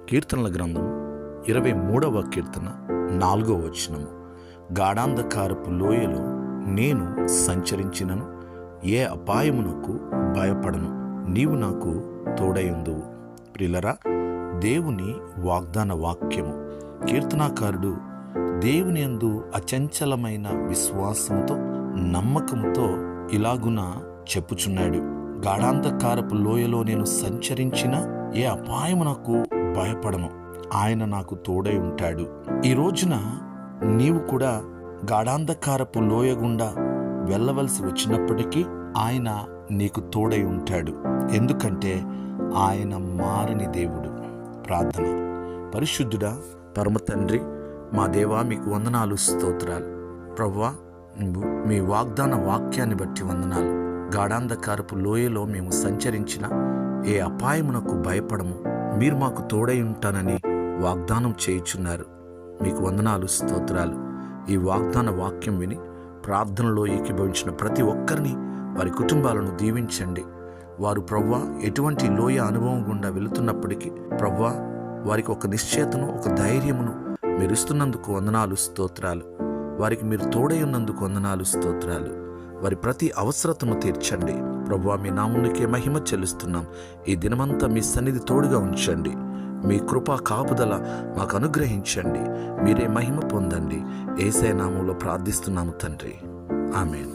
కీర్తనల గ్రంథం 23వ కీర్తన 4వ వచనము. గాఢాంధకారపు లోయలో నేను సంచరించినను ఏ అపాయమునకు భయపడను, నీవు నాకు తోడయుందువు. ప్రియులరా, దేవుని వాగ్దాన వాక్యము. కీర్తనాకారుడు దేవుని యందు అచంచలమైన విశ్వాసంతో నమ్మకంతో ఇలాగున చెప్పుచున్నాడు. గాఢాంధకారపు లోయలో నేను సంచరించిన ఏ అపాయము నాకు భయపడను, ఆయన నాకు తోడై ఉంటాడు. ఈ రోజున నీవు కూడా గాఢాంధకారపు లోయ గుండా వెళ్ళవలసి వచ్చినప్పటికీ ఆయన నీకు తోడై ఉంటాడు. ఎందుకంటే ఆయన మారని దేవుడు. ప్రార్థన. పరిశుద్ధుడా, పరమ తండ్రి, మా దేవా, మీకు వందనాలు, స్తోత్రాలు. ప్రభువా, మీ వాగ్దాన వాక్యాన్ని బట్టి వందనాలు. గాఢాంధకారపు లోయలో మేము సంచరించిన ఏ అపాయమునకు భయపడము, మీరు మాకు తోడై ఉంటానని వాగ్దానం చేయుచున్నారు. మీకు వందనాలు, స్తోత్రాలు. ఈ వాగ్దాన వాక్యం విని ప్రార్థనలో ఏకీభవించిన ప్రతి ఒక్కరిని, వారి కుటుంబాలను దీవించండి. వారు ప్రభువా ఎటువంటి లోయ అనుభవం గుండా వెళుతున్నప్పటికీ ప్రభువా వారికి ఒక నిశ్చయతను, ఒక ధైర్యమును మీరు ఇస్తున్నందుకు వందనాలు, స్తోత్రాలు. వారికి మీరు తోడై ఉన్నందుకు వందనాలు, స్తోత్రాలు. వారి ప్రతి అవసరతను తీర్చండి. ప్రభువా, మీ నామమునికే మహిమ చెల్లిస్తున్నాం. ఈ దినమంతా మీ సన్నిధి తోడుగా ఉంచండి. మీ కృపా కాపుదల మాకు అనుగ్రహించండి. మీరే మహిమ పొందండి. యేసయ్య నామములో ప్రార్థిస్తున్నాము తండ్రి. ఆమేన్.